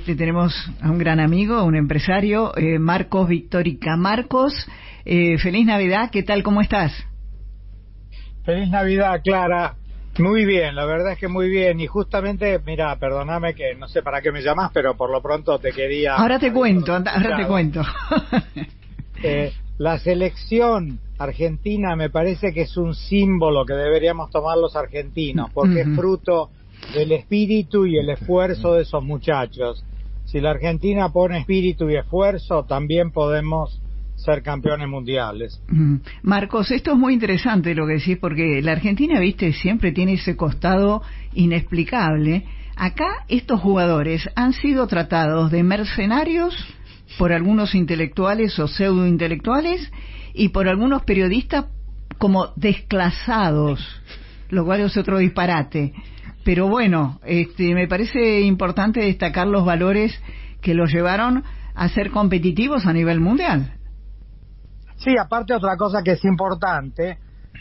Tenemos a un gran amigo, un empresario, Marcos Victórica. Marcos, feliz Navidad, ¿qué tal? ¿Cómo estás? Feliz Navidad, Clara. Muy bien, la verdad es que muy bien. Y justamente, mira, perdóname que no sé para qué me llamás, pero por lo pronto te quería... Ahora te cuento. La selección argentina me parece que es un símbolo que deberíamos tomar los argentinos, porque es fruto del espíritu y el esfuerzo de esos muchachos. Si la Argentina pone espíritu y esfuerzo, también podemos ser campeones mundiales. Marcos, esto es muy interesante lo que decís, porque la Argentina, viste, siempre tiene ese costado inexplicable. Acá estos jugadores han sido tratados de mercenarios por algunos intelectuales o pseudointelectuales y por algunos periodistas como desclasados, lo cual es otro disparate. Pero bueno, me parece importante destacar los valores que los llevaron a ser competitivos a nivel mundial. Sí, aparte otra cosa que es importante,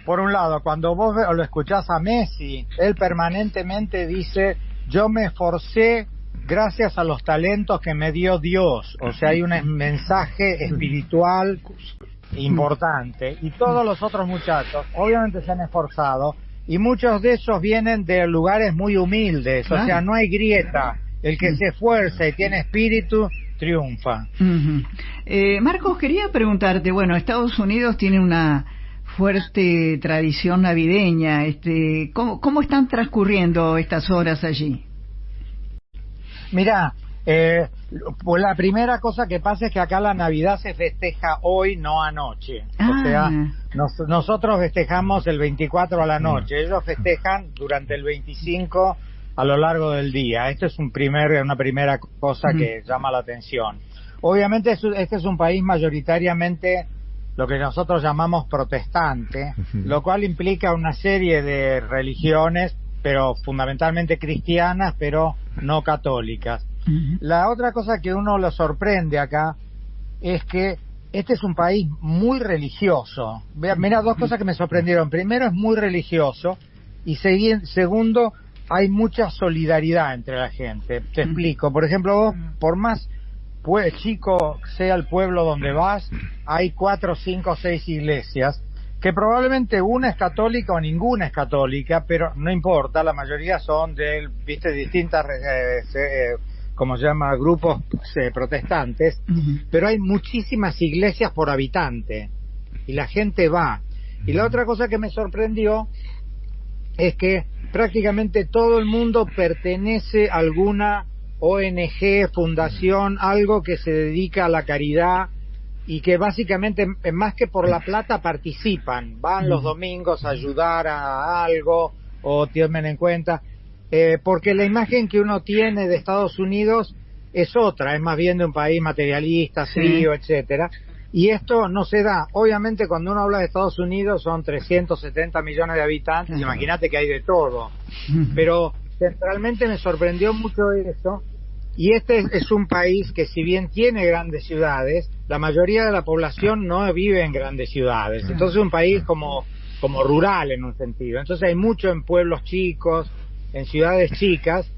por un lado, cuando vos lo escuchás a Messi, él permanentemente dice, yo me esforcé gracias a los talentos que me dio Dios. O sea, hay un mensaje espiritual importante. Y todos los otros muchachos, obviamente se han esforzado, y muchos de esos vienen de lugares muy humildes, o sea, no hay grieta. El que se esfuerza y tiene espíritu, triunfa. Marcos, quería preguntarte, bueno, Estados Unidos tiene una fuerte tradición navideña, ¿cómo están transcurriendo estas horas allí? Mirá, pues la primera cosa que pasa es que acá la Navidad se festeja hoy, no anoche. O sea, nosotros festejamos el 24 a la noche, ellos festejan durante el 25 a lo largo del día. Esto es una primera cosa que llama la atención. Obviamente este es un país mayoritariamente lo que nosotros llamamos protestante, lo cual implica una serie de religiones, pero fundamentalmente cristianas, pero no católicas. La otra cosa que uno lo sorprende acá es que este es un país muy religioso. Mira, dos cosas que me sorprendieron. Primero, es muy religioso, y segundo, hay mucha solidaridad entre la gente. Te explico. Por ejemplo, vos, por más chico sea el pueblo donde vas, hay 4, 5, 6 iglesias, que probablemente una es católica o ninguna es católica, pero no importa, la mayoría son de distintas, como se llama, grupos protestantes, pero hay muchísimas iglesias por habitante, y la gente va. Y la otra cosa que me sorprendió es que prácticamente todo el mundo pertenece a alguna ONG, fundación, algo que se dedica a la caridad, y que básicamente, más que por la plata, participan, van los domingos a ayudar a algo, o tienen en cuenta, porque la imagen que uno tiene de Estados Unidos es otra, es más bien de un país materialista, frío, etcétera, y esto no se da. Obviamente cuando uno habla de Estados Unidos son 370 millones de habitantes, imagínate que hay de todo, pero centralmente me sorprendió mucho eso. Y este es un país que, si bien tiene grandes ciudades, la mayoría de la población no vive en grandes ciudades. Entonces es un país como rural en un sentido. Entonces hay mucho en pueblos chicos, en ciudades chicas,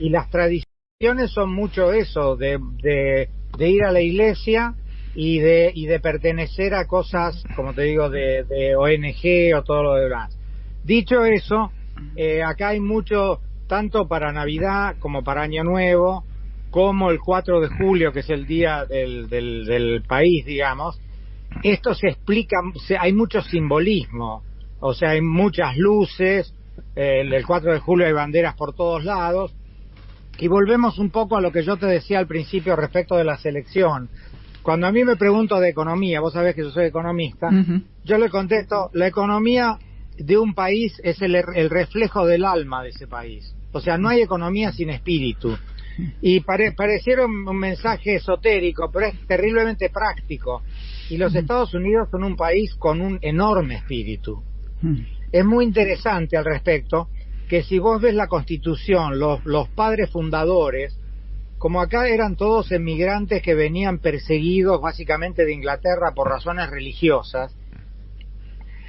y las tradiciones son mucho eso, de ir a la iglesia y de pertenecer a cosas, como te digo, de ONG o todo lo demás. Dicho eso, acá hay mucho, tanto para Navidad como para Año Nuevo, como el 4 de julio, que es el día del país, digamos. Esto se explica, hay mucho simbolismo, o sea, hay muchas luces, el 4 de julio hay banderas por todos lados, y volvemos un poco a lo que yo te decía al principio respecto de la selección. Cuando a mí me pregunto de economía, vos sabés que yo soy economista, yo le contesto, la economía de un país es el reflejo del alma de ese país. O sea, no hay economía sin espíritu. Y pareciera un mensaje esotérico, pero es terriblemente práctico. Y los Estados Unidos son un país con un enorme espíritu. Es muy interesante al respecto que, si vos ves la Constitución, los padres fundadores, como acá eran todos emigrantes que venían perseguidos básicamente de Inglaterra por razones religiosas,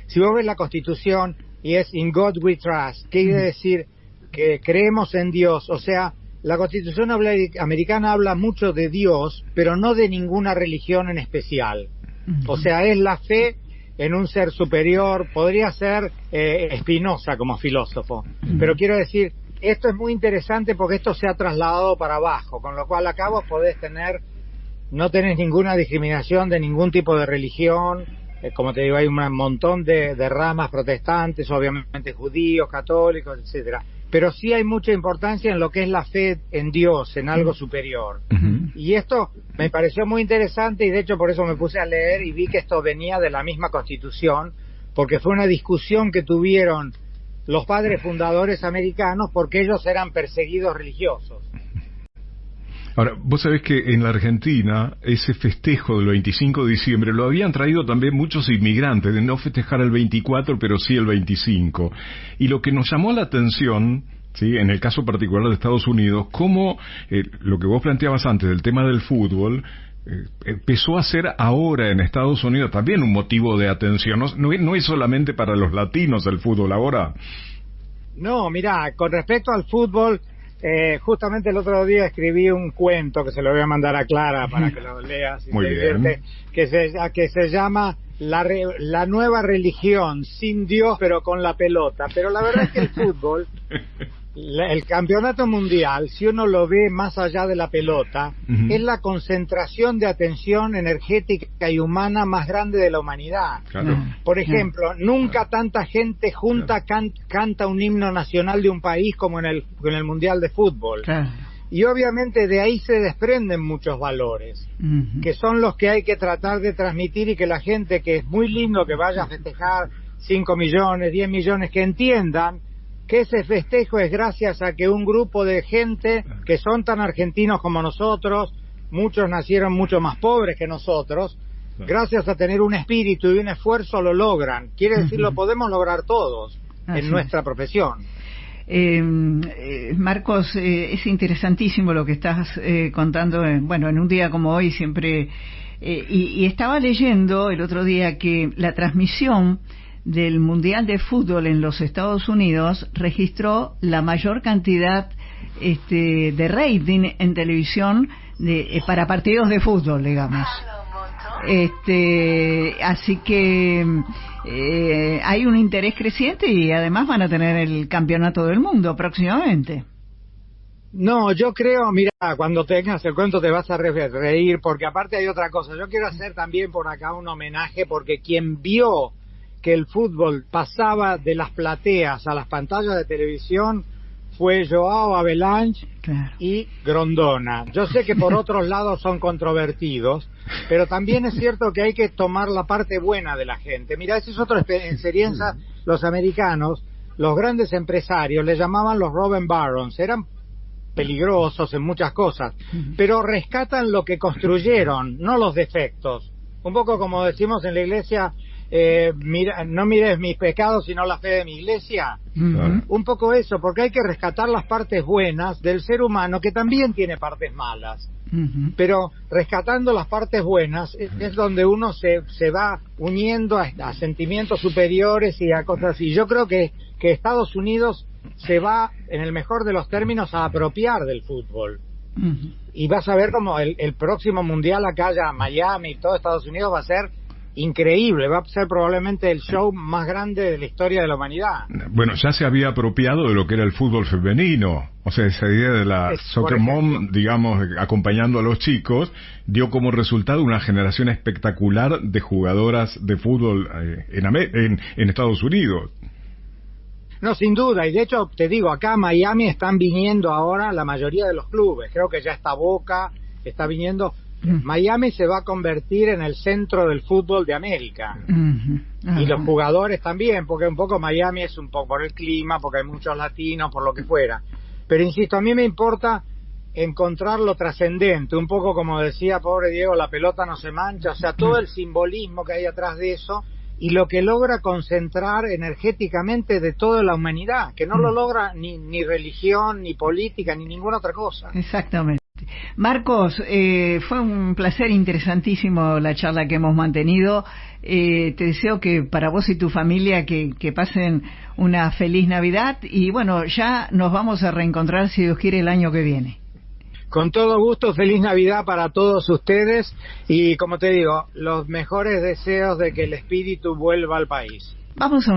si vos ves la Constitución y es "In God we trust", ¿qué quiere decir? Que creemos en Dios. O sea, la Constitución americana habla mucho de Dios, pero no de ninguna religión en especial. O sea, es la fe en un ser superior. Podría ser Spinoza como filósofo, pero quiero decir, esto es muy interesante porque esto se ha trasladado para abajo, con lo cual acá vos no tenés ninguna discriminación de ningún tipo de religión. Como te digo, hay un montón de ramas protestantes, obviamente judíos, católicos, etcétera. Pero sí hay mucha importancia en lo que es la fe en Dios, en algo superior. Y esto me pareció muy interesante, y de hecho por eso me puse a leer y vi que esto venía de la misma Constitución, porque fue una discusión que tuvieron los padres fundadores americanos porque ellos eran perseguidos religiosos. Ahora, vos sabés que en la Argentina ese festejo del 25 de diciembre lo habían traído también muchos inmigrantes, de no festejar el 24, pero sí el 25. Y lo que nos llamó la atención, ¿sí?, en el caso particular de Estados Unidos, cómo lo que vos planteabas antes del tema del fútbol, empezó a ser ahora en Estados Unidos también un motivo de atención. No es solamente para los latinos el fútbol ahora. No, mirá, con respecto al fútbol, justamente el otro día escribí un cuento que se lo voy a mandar a Clara para que lo leas y muy bien, que se llama la nueva religión, sin Dios pero con la pelota. Pero la verdad es que el fútbol, el campeonato mundial, si uno lo ve más allá de la pelota, es la concentración de atención energética y humana más grande de la humanidad. Claro. Por ejemplo, nunca tanta gente junta canta un himno nacional de un país como en el mundial de fútbol. Claro. Y obviamente de ahí se desprenden muchos valores, que son los que hay que tratar de transmitir, y que la gente, que es muy lindo que vaya a festejar 5 millones, 10 millones, que entiendan que ese festejo es gracias a que un grupo de gente que son tan argentinos como nosotros, muchos nacieron mucho más pobres que nosotros, gracias a tener un espíritu y un esfuerzo lo logran. Quiere decir, lo podemos lograr todos en nuestra profesión. Marcos, es interesantísimo lo que estás contando, en un día como hoy siempre, y estaba leyendo el otro día que la transmisión del Mundial de Fútbol en los Estados Unidos registró la mayor cantidad de rating en televisión para partidos de fútbol, digamos. Así que hay un interés creciente, y además van a tener el campeonato del mundo próximamente. No, yo creo, mira, cuando tengas el cuento te vas a reír, porque aparte hay otra cosa. Yo quiero hacer también por acá un homenaje, porque quien vio que el fútbol pasaba de las plateas a las pantallas de televisión fue Joao Havelange, claro, y Grondona. Yo sé que por otros lados son controvertidos, pero también es cierto que hay que tomar la parte buena de la gente. Mira, esa es otra experiencia. Los americanos, los grandes empresarios, les llamaban los Robin Barons. Eran peligrosos en muchas cosas, pero rescatan lo que construyeron, no los defectos. Un poco como decimos en la iglesia, no mires mis pecados sino la fe de mi iglesia. Un poco eso, porque hay que rescatar las partes buenas del ser humano, que también tiene partes malas, pero rescatando las partes buenas es donde uno se va uniendo a sentimientos superiores y a cosas así. Yo creo que Estados Unidos se va, en el mejor de los términos, a apropiar del fútbol. Y vas a ver como el próximo mundial acá, ya Miami y todo Estados Unidos, va a ser increíble, va a ser probablemente el show más grande de la historia de la humanidad. Bueno, ya se había apropiado de lo que era el fútbol femenino, o sea, esa idea de la soccer mom, digamos, acompañando a los chicos, dio como resultado una generación espectacular de jugadoras de fútbol en Estados Unidos. No, sin duda, y de hecho, te digo, acá a Miami están viniendo ahora la mayoría de los clubes. Creo que ya está Boca, está viniendo. Miami se va a convertir en el centro del fútbol de América. Y los jugadores también, porque un poco Miami es un poco por el clima, porque hay muchos latinos, por lo que fuera. Pero insisto, a mí me importa encontrar lo trascendente, un poco como decía pobre Diego, la pelota no se mancha, o sea, todo el simbolismo que hay atrás de eso, y lo que logra concentrar energéticamente de toda la humanidad, que no lo logra ni religión, ni política, ni ninguna otra cosa. Exactamente. Marcos, fue un placer interesantísimo la charla que hemos mantenido. Te deseo que para vos y tu familia que pasen una feliz Navidad y bueno, ya nos vamos a reencontrar si Dios quiere el año que viene. Con todo gusto, feliz Navidad para todos ustedes y como te digo, los mejores deseos de que el espíritu vuelva al país. Vamos a